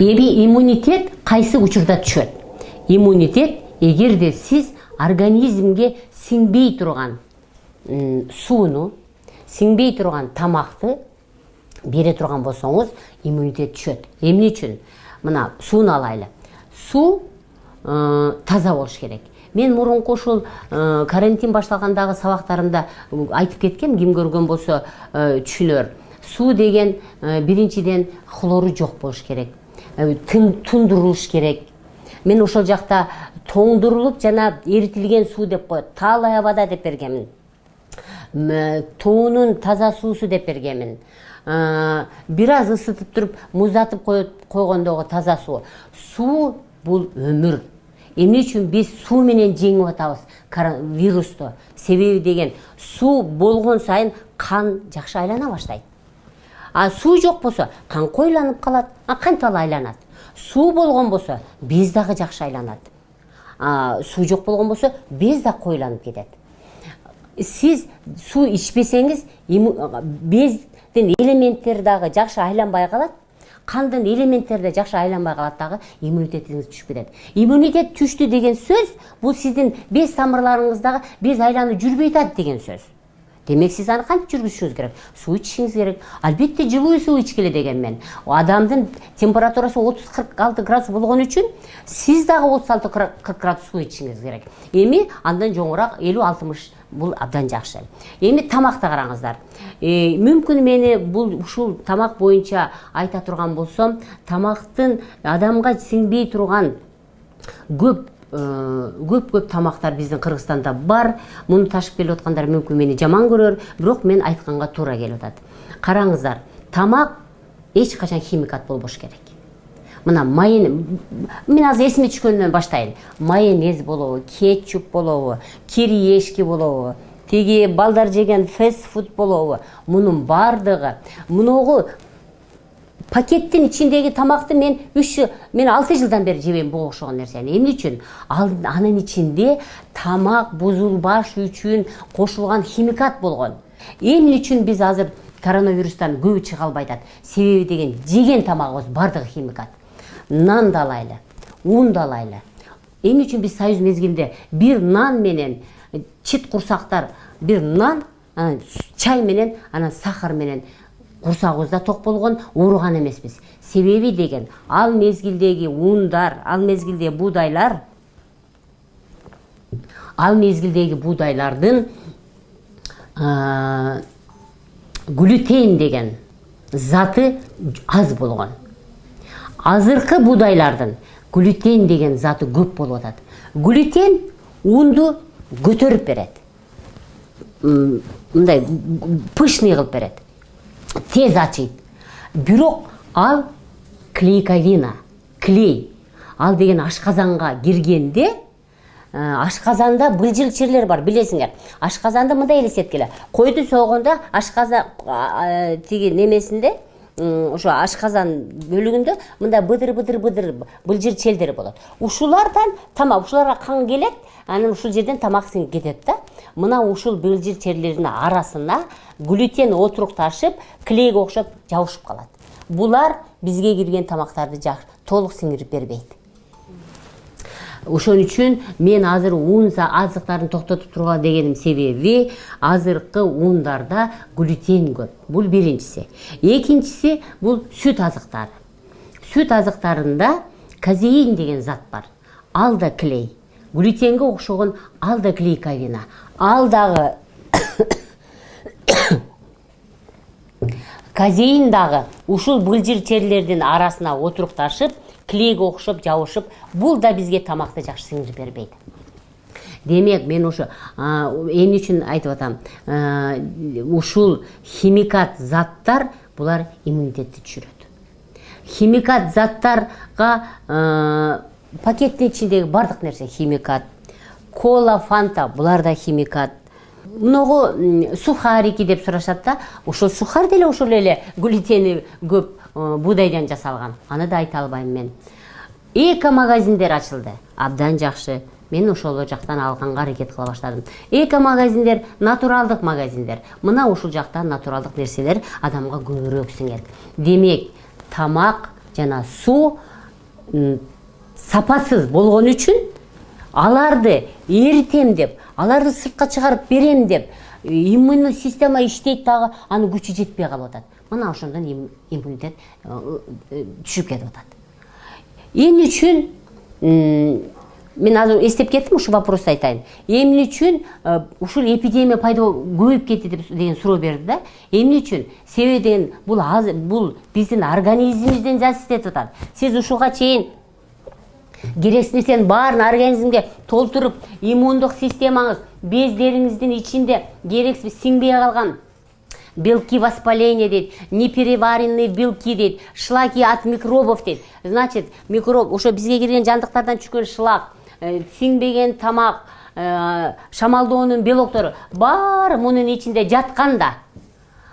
Эми иммунитет кайсы учурда түшөт? Иммунитет эгерде сиз организмге сиңбей турган сууну, сиңбей турган тамакты бере турган болсоңуз, иммунитет түшөт. Эмне үчүн? Мына сууну алайлы. Суу таза болуш керек. Мен мурунку ушул карантин башталгандагы сабактарымда айтып кеткем, ким көргөн болсо түшүнөр. Суу деген биринчиден хлору жок болуш керек. Тундурулуш керек. Мен ошол жакта тоңдурулуп жана эритилген суу деп коет. Талай вода деп бергемин. Тоонун таза суусу деп бергемин. Бир аз ысытып туруп, муздатып койгондогу таза суу. Суу бул өмүр. Эмне үчүн биз суу менен жеңип атабыз вирусту? Себеби деген суу болгон сайын кан жакшы айлана баштайт. Суу жок болсо кан койланып калат, кантип айланат. Суу болгон болсо без дагы жакшы айланат. Суу жок болгон болсо без да койланып кетет. Сиз суу ичпесеңиз, бездин элементтери дагы жакшы айланбай калат. Кандын элементтери да жакшы айланбай калат дагы, иммунитетиңиз түшүп кетет. Иммунитет түштү деген сөз бул сиздин без тамырларыңыздагы без айланып жүрбөй атат деген сөз. Демек сиз аны кантип жүргүзүшүңүз керек? Суу ичишиңиз керек. Албетте жылуу суу ичкиле деген мен. Адамдын температурасы 30-46 градус болгон үчүн сиз дагы 36-40 градус суу ичишиңиз керек. Эми андан жоңураак 50-60 бул абдан жакшы. Эми тамакты караңыздар. Мүмкүн мени бул ушул тамак боюнча айта турган болсом, тамактын адамга сиңбей турган көп тамактар биздин Кыргызстанда бар. Муну ташып келип аткандар мүмкүн мени жаман көрөр, бирок мен айтканга туура келип атат. Караңыздар, тамак эч качан химикат болбош керек. Мына мен азыр эсиме түшкөндөн баштайын. Майонез болобу, кетчуп болобу, кириешки болобу, теги балдар жеген фастфуд болобу, мунун бардыгы, мунугу пакеттин ичиндеги тамакты мен 6 жылдан бери жебейм буга окшогон нерсени. Эмне үчүн? Анын ичинде тамак бузулбаш үчүн кошулган химикат болгон. Эмне үчүн биз азыр коронавирустан көбү чыга албай атат? Себеби деген жеген тамагыбыз бардыгы химикат. Нан да алайлы, ун да алайлы. Эмне үчүн биз союз мезгилинде бир нан менен чит курсактар, бир нан, чай менен, анан сахар менен курсагыбызда ток болгон, ооруган эмеспиз. Себеби деген ал мезгилдеги ундар, ал мезгилдеги буудайлардын глютен деген заты аз болгон. Азыркы буудайлардын глютен деген заты көп болуп атат. Глютен унду көтөрүп берет. Мындай пышный кылып берет. Тез ачыйт. Бирок ал клейковина, клей. Ал деген ашказанга киргенде, ашказанда былжырчерлер бар, билесиңер. Ашказанды мындай элестеткиле. Койду сойгондо ашказан тиги немесинде, ошо ашказан бөлүгүндө мындай быдыр былжырчелдер болот. Ушулардан тамак, ушуларга кан келет, анан ушул жерден тамак сиңип кетет да. Мына ушул былжырчелердин арасына глютен отурукташып, клейге окшоп жабышып калат. Булар бизге кирген тамактарды толук сиңирип бербейт. Ошон үчүн мен азыр ун азыктарын токтотуп тургула дегеним себеби, азыркы ундарда глютен көп. Бул биринчиси. Экинчиси бул сүт азыктары. Сүт азыктарында казеин деген зат бар. Ал да клей. Глютенге окшогон ал да клейковина. Ал дагы казеин дагы ушул былжырчерлердин арасына отурукташып, клейге окшоп жабышып, бул да бизге тамакты жакшы сиңирип бербейт. Демек, мен ушу эмне үчүн айтып атам? Ушул химикат заттар булар иммунитетти түшүрөт. Химикат заттарга пакеттин ичиндеги бардык нерсе химикат. Кола, фанта булар да химикат. Многу сухарики деп сурашат да, ошол сухар деле ошол эле глютени көп буудайдан жасалган. Аны да айта албайм мен. Эко-магазиндер ачылды. Абдан жакшы. Мен ошол жактан алганга аракет кыла баштадым. Эко-магазиндер, натуралдык магазиндер. Мына ушул жактан натуралдык нерселер адамга көбүрөөк сиңет. Демек, тамак жана суу сапасыз болгон үчүн аларды эритем деп, аларды сыртка чыгарып берем деп, иммундук система иштейт дагы, анын күчү жетпей калып атат. Мына ошондон иммунитет түшүп кетип атат. Эмне үчүн мен азыр эстеп кеттим, ушу вопросту айтайын. Эмне үчүн ушул эпидемия пайда көбөйүп кетти деген суроо берди да. Эмне үчүн? Себеби деген бул биздин организмибизден зависит этип атат. Сиз ушуга чейин керексиз нерсенин баарын организмге толтуруп, иммундук системаңыз бездериңиздин ичинде керексиз сиңбей калган белки воспаления дейт, непереваренные белки дейт, шлаки от микробов дейт. Значит, микроб, ошо бизге кирген жандыктардан түшкөн шлак, сиңбеген тамак, шамалдоонун белоктору баары мунун ичинде жатканда.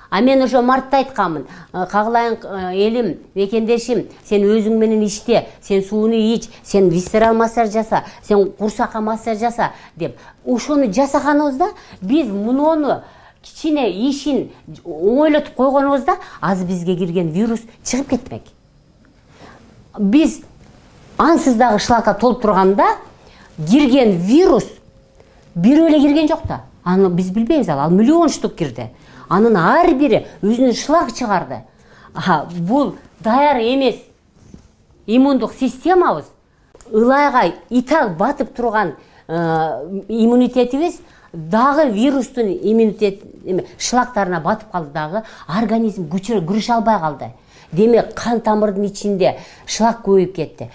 А мен ошо мартта айтканмын, кагылайын элим, мекендешим, сен өзүң менен иште, сен сууну ич, сен висцерал массаж жаса, сен курсакка массаж жаса деп. Ошону жасаганыбызда биз муну кичине ишин оңойлотуп койгонубузда азыр бизге кирген вирус чыгып кетмек. Биз ансыз дагы шлакка толуп турганда кирген вирус бирөө эле кирген жок да. Аны биз билбейбиз, ал миллион штук кирди. Анын ар бири өзүнүн шлак чыгарды. Бул даяр эмес иммундук системабыз, ылайга итак батып турган иммунитетибиз дагы вирустун иммунитет шлактарына батып калды дагы, организм күрөшө албай калды. Демек, кан тамырдын ичинде шлак көбөйүп кетти.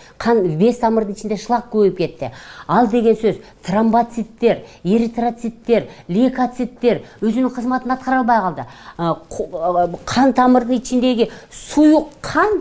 Без тамырдын ичинде шлак көбөйүп кетти. Ал деген сөз тромбоциттер, эритроциттер, лейкоциттер өзүнүн кызматын аткара албай калды. Кан тамырдын ичиндеги суюк кан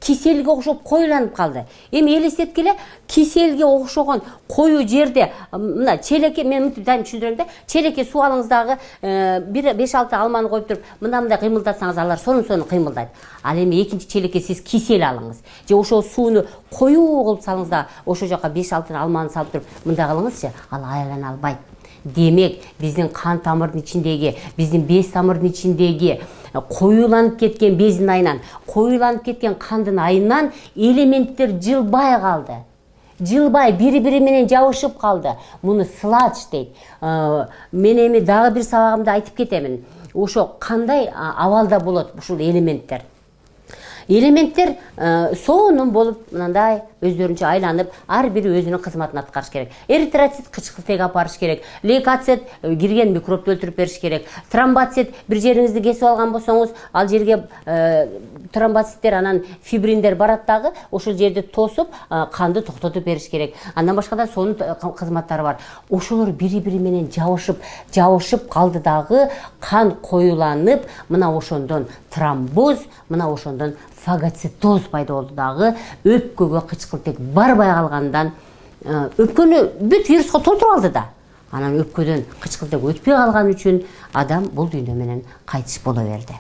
киселге окшоп коюланып калды. Эми элестеткиле, киселге окшогон коюу жерде мына челекке, мен мынтип түшүндүрөм да, челекке суу алыңыздагы 5-6 алманы коюп туруп, мындай кыймылдатсаңыз алар сонун кыймылдайт. Ал эми экинчи челекке сиз кисел алыңыз. Же ошол сууну коюу кылып салыңыз да, ошол жака 5-6 алманы салып туруп, мындай кылыңызчы, ал айлана албайт. Демек, биздин кан тамырдын ичиндеги, биздин без тамырдын ичиндеги коюланып кеткен бездин айынан, коюланып кеткен кандын айынан элементтер жылбай калды. Жылбай бири-бири менен жабышып калды. Муну сладж дейт. Мен эми дагы бир сабагымда айтып кетемин. Ошо кандай абалда болот ушул элементтер? Элементтер сонун болуп, мындай өздөрүнчө айланып, ар бири өзүнүн кызматын аткарыш керек. Эритроцит кычкылтек апарыш керек. Лейкоцит кирген микробду өлтүрүп бериш керек. Тромбоцит бир жериңизди кесип алган болсоңуз, ал жерге тромбоциттер анан фибриндер барат дагы, ошол жерди тосуп, канды токтотуп бериш керек. Андан башка да сонун кызматтары бар. Ошолор бири-бири менен жабышып калды дагы, кан коюланып, мына ошондон тромбоз, мына ошондон фагоцитоз пайда болду дагы, өпкөгө кычкылтек барбай калгандан, өпкөнү бүт вируска толтуруп алды да. Анан өпкөдөн кычкылтек өтпөй калган үчүн адам бул дүйнө менен кайтыш боло берди.